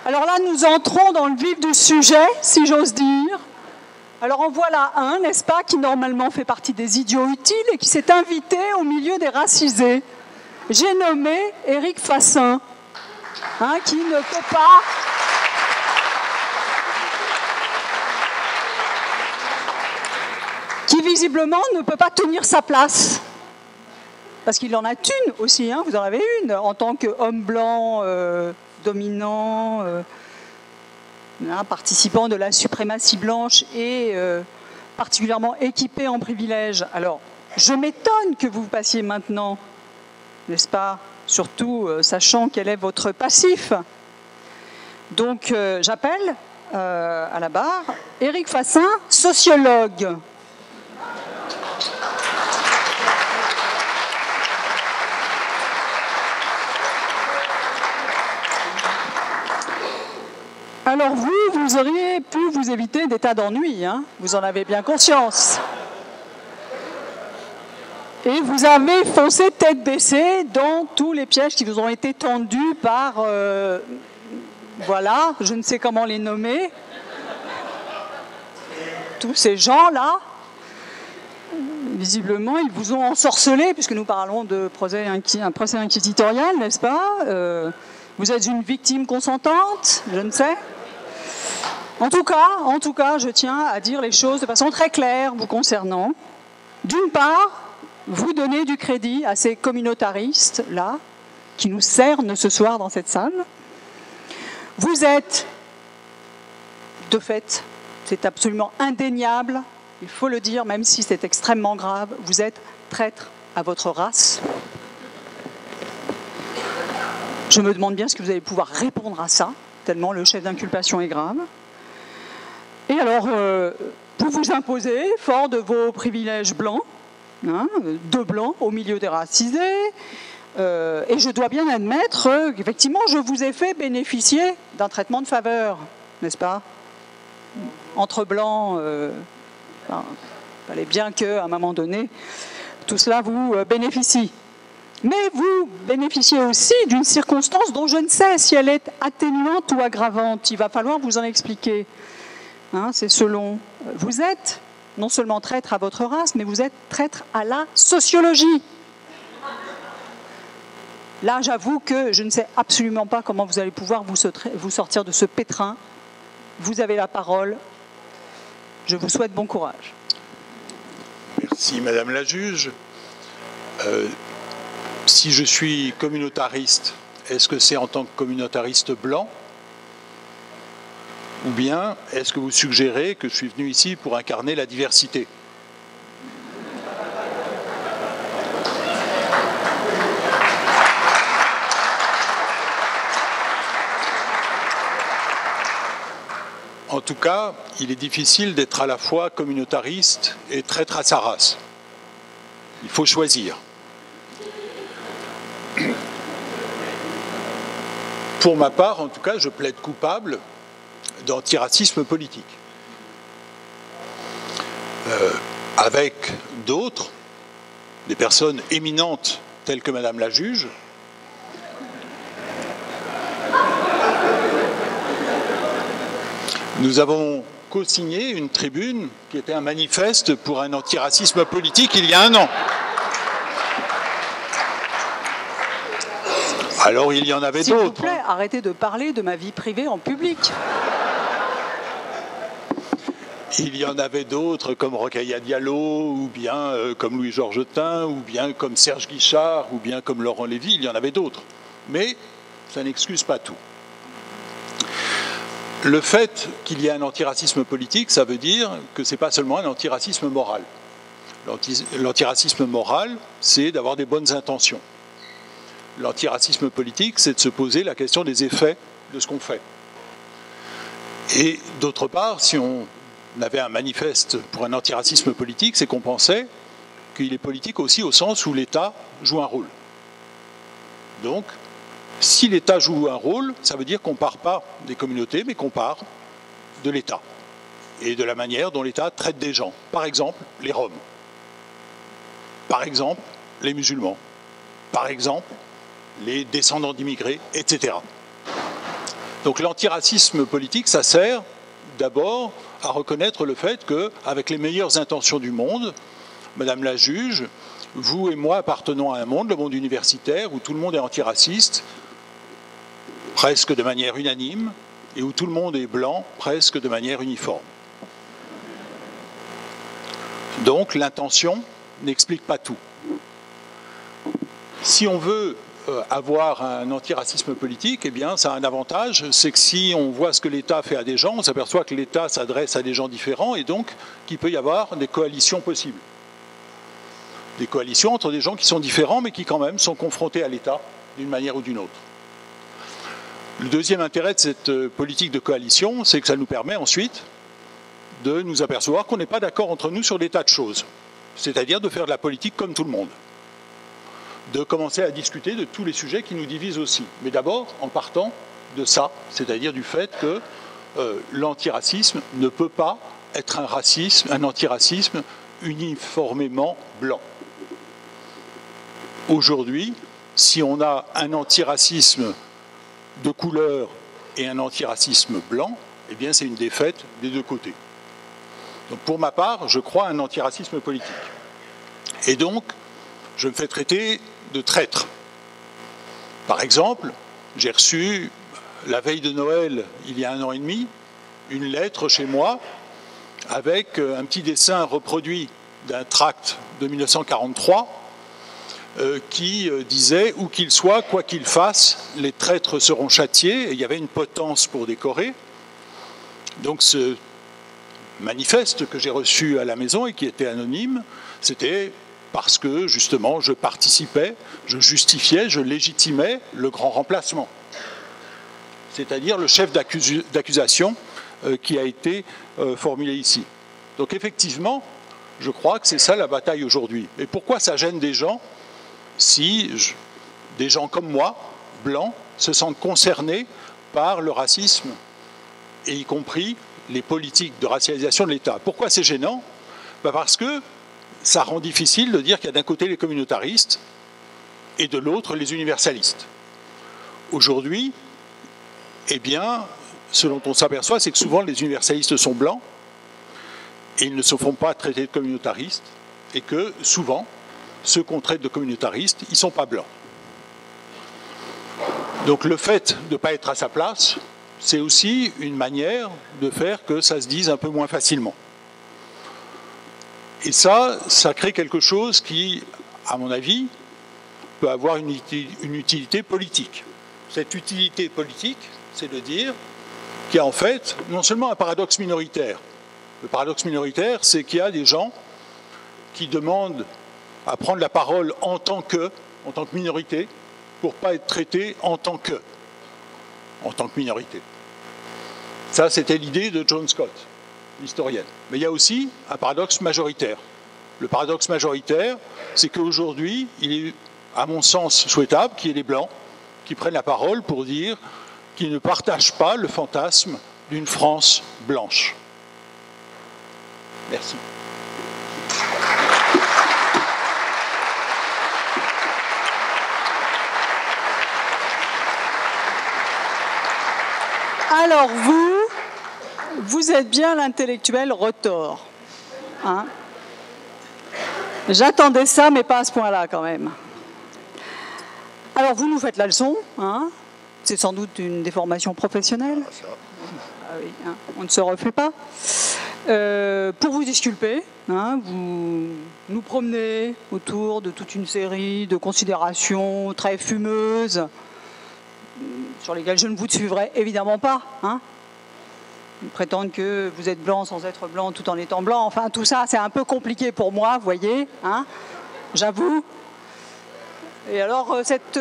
Alors là, nous entrons dans le vif du sujet, si j'ose dire. Alors en voilà un, n'est-ce pas, qui normalement fait partie des idiots utiles et qui s'est invité au milieu des racisés. J'ai nommé Éric Fassin, qui ne peut pas... qui visiblement ne peut pas tenir sa place. Parce qu'il en a une aussi, vous en avez une, en tant qu'homme blanc, dominant, participant de la suprématie blanche et particulièrement équipé en privilèges. Alors, je m'étonne que vous passiez maintenant, n'est-ce pas, surtout sachant quel est votre passif. Donc, j'appelle à la barre Éric Fassin, sociologue. Alors vous auriez pu vous éviter des tas d'ennuis, vous en avez bien conscience. Et vous avez foncé tête baissée dans tous les pièges qui vous ont été tendus par, voilà, je ne sais comment les nommer, tous ces gens-là. Visiblement, ils vous ont ensorcelé, puisque nous parlons de un procès inquisitorial, n'est-ce pas vous êtes une victime consentante, je ne sais. En tout cas, je tiens à dire les choses de façon très claire vous concernant. D'une part, vous donnez du crédit à ces communautaristes-là, qui nous cernent ce soir dans cette salle. Vous êtes, de fait, c'est absolument indéniable, il faut le dire, même si c'est extrêmement grave, vous êtes traître à votre race. Je me demande bien ce que vous allez pouvoir répondre à ça, tellement le chef d'inculpation est grave. Et alors, vous vous imposez, fort de vos privilèges blancs, de blancs au milieu des racisés, et je dois bien admettre qu'effectivement, je vous ai fait bénéficier d'un traitement de faveur, n'est-ce pas? Entre blancs, il fallait bien qu'à un moment donné, tout cela vous bénéficie. Mais vous bénéficiez aussi d'une circonstance dont je ne sais si elle est atténuante ou aggravante. Il va falloir vous en expliquer. C'est selon. Vous êtes non seulement traître à votre race, mais vous êtes traître à la sociologie. Là, j'avoue que je ne sais absolument pas comment vous allez pouvoir vous sortir de ce pétrin. Vous avez la parole. Je vous souhaite bon courage. Merci, Madame la juge. Si je suis communautariste, est-ce que c'est en tant que communautariste blanc? Ou bien est-ce que vous suggérez que je suis venu ici pour incarner la diversité? En tout cas, il est difficile d'être à la fois communautariste et traître à sa race. Il faut choisir. Pour ma part, en tout cas, je plaide coupable d'antiracisme politique. Avec d'autres, des personnes éminentes telles que Madame la juge, nous avons co-signé une tribune qui était un manifeste pour un antiracisme politique il y a un an. Alors il y en avait d'autres. S'il vous plaît, arrêtez de parler de ma vie privée en public. Il y en avait d'autres comme Rokhaya Diallo, ou bien comme Louis-Georges Tin, ou bien comme Serge Guichard, ou bien comme Laurent Lévy, il y en avait d'autres. Mais ça n'excuse pas tout. Le fait qu'il y ait un antiracisme politique, ça veut dire que ce n'est pas seulement un antiracisme moral. L'antiracisme moral, c'est d'avoir des bonnes intentions. L'antiracisme politique, c'est de se poser la question des effets de ce qu'on fait. Et d'autre part, si on avait un manifeste pour un antiracisme politique, c'est qu'on pensait qu'il est politique aussi au sens où l'État joue un rôle. Donc, si l'État joue un rôle, ça veut dire qu'on ne part pas des communautés, mais qu'on part de l'État et de la manière dont l'État traite des gens. Par exemple, les Roms. Par exemple, les musulmans. Par exemple, les descendants d'immigrés, etc. Donc l'antiracisme politique, ça sert d'abord à reconnaître le fait qu'avec les meilleures intentions du monde, Madame la juge, vous et moi appartenons à un monde, le monde universitaire, où tout le monde est antiraciste, presque de manière unanime, et où tout le monde est blanc, presque de manière uniforme. Donc l'intention n'explique pas tout. Si on veut avoir un antiracisme politique, eh bien, ça a un avantage, c'est que si on voit ce que l'État fait à des gens, on s'aperçoit que l'État s'adresse à des gens différents et donc qu'il peut y avoir des coalitions possibles. Des coalitions entre des gens qui sont différents mais qui quand même sont confrontés à l'État d'une manière ou d'une autre. Le deuxième intérêt de cette politique de coalition, c'est que ça nous permet ensuite de nous apercevoir qu'on n'est pas d'accord entre nous sur des tas de choses. C'est-à-dire de faire de la politique comme tout le monde. De commencer à discuter de tous les sujets qui nous divisent aussi. Mais d'abord en partant de ça, c'est-à-dire du fait que l'antiracisme ne peut pas être un antiracisme uniformément blanc. Aujourd'hui, si on a un antiracisme de couleur et un antiracisme blanc, eh bien c'est une défaite des deux côtés. Donc pour ma part, je crois à un antiracisme politique. Et donc, je me fais traiter de traître. Par exemple, j'ai reçu, la veille de Noël, il y a 1 an et demi, une lettre chez moi avec un petit dessin reproduit d'un tract de 1943 qui disait « Où qu'il soit, quoi qu'il fasse, les traîtres seront châtiés ». Et il y avait une potence pour décorer. Donc ce manifeste que j'ai reçu à la maison et qui était anonyme, c'était parce que justement je participais, je justifiais, je légitimais le grand remplacement. C'est-à-dire le chef d'accusation qui a été formulé ici. Donc effectivement, je crois que c'est ça la bataille aujourd'hui. Et pourquoi ça gêne des gens si des gens comme moi, blancs, se sentent concernés par le racisme, et y compris les politiques de racialisation de l'État? Pourquoi c'est gênant? Parce que ça rend difficile de dire qu'il y a d'un côté les communautaristes et de l'autre les universalistes. Aujourd'hui, eh bien, ce dont on s'aperçoit, c'est que souvent les universalistes sont blancs et ils ne se font pas traiter de communautaristes et que souvent, ceux qu'on traite de communautaristes, ils ne sont pas blancs. Donc le fait de ne pas être à sa place, c'est aussi une manière de faire que ça se dise un peu moins facilement. Et ça crée quelque chose qui, à mon avis, peut avoir une utilité politique. Cette utilité politique, c'est de dire qu'il y a en fait non seulement un paradoxe minoritaire. Le paradoxe minoritaire, c'est qu'il y a des gens qui demandent à prendre la parole en tant que minorité, pour ne pas être traités en tant que minorité. Ça, c'était l'idée de Joan Scott, l'historienne. Mais il y a aussi un paradoxe majoritaire. Le paradoxe majoritaire, c'est qu'aujourd'hui, il est, à mon sens, souhaitable qu'il y ait des Blancs qui prennent la parole pour dire qu'ils ne partagent pas le fantasme d'une France blanche. Merci. Alors vous êtes bien l'intellectuel retors. Hein? J'attendais ça, mais pas à ce point-là quand même. Alors vous nous faites la leçon, hein? C'est sans doute une déformation professionnelle. Ah oui, hein, on ne se refait pas. Pour vous disculper, hein, vous nous promenez autour de toute une série de considérations très fumeuses, sur lesquelles je ne vous suivrai évidemment pas. Hein. Prétendre que vous êtes blanc sans être blanc tout en étant blanc, enfin tout ça c'est un peu compliqué pour moi, vous voyez, hein, j'avoue. Et alors cette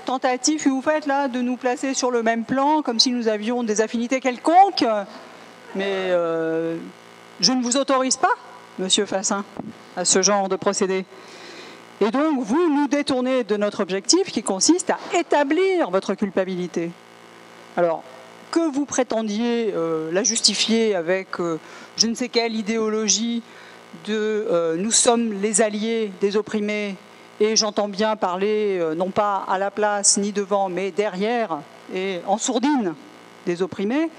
tentative que vous faites là de nous placer sur le même plan, comme si nous avions des affinités quelconques, mais je ne vous autorise pas, Monsieur Fassin, à ce genre de procédé. Et donc, vous nous détournez de notre objectif qui consiste à établir votre culpabilité. Alors, que vous prétendiez la justifier avec je ne sais quelle idéologie de nous sommes les alliés des opprimés, et j'entends bien parler non pas à la place ni devant, mais derrière et en sourdine des opprimés.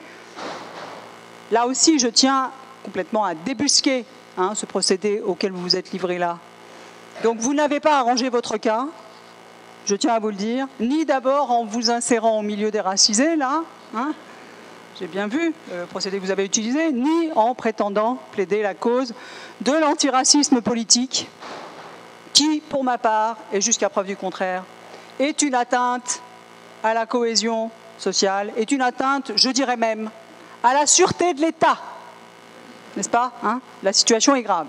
Là aussi, je tiens complètement à débusquer ce procédé auquel vous vous êtes livré là. Donc vous n'avez pas arrangé votre cas, je tiens à vous le dire, ni d'abord en vous insérant au milieu des racisés, là, j'ai bien vu le procédé que vous avez utilisé, ni en prétendant plaider la cause de l'antiracisme politique, qui, pour ma part, et jusqu'à preuve du contraire, est une atteinte à la cohésion sociale, est une atteinte, je dirais même, à la sûreté de l'État. N'est-ce pas, La situation est grave.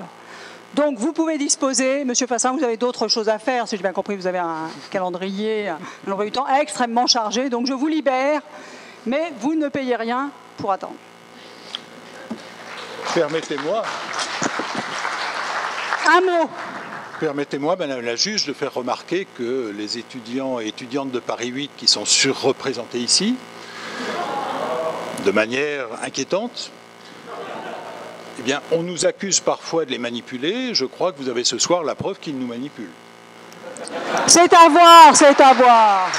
Donc vous pouvez disposer, Monsieur Fassin, vous avez d'autres choses à faire, si j'ai bien compris, vous avez un calendrier, un emploi du temps extrêmement chargé, donc je vous libère, mais vous ne payez rien pour attendre. Permettez-moi. Un mot. Permettez-moi, Madame la juge, de faire remarquer que les étudiants et étudiantes de Paris 8 qui sont surreprésentés ici, de manière inquiétante, eh bien, on nous accuse parfois de les manipuler. Je crois que vous avez ce soir la preuve qu'ils nous manipulent. C'est à voir, c'est à voir.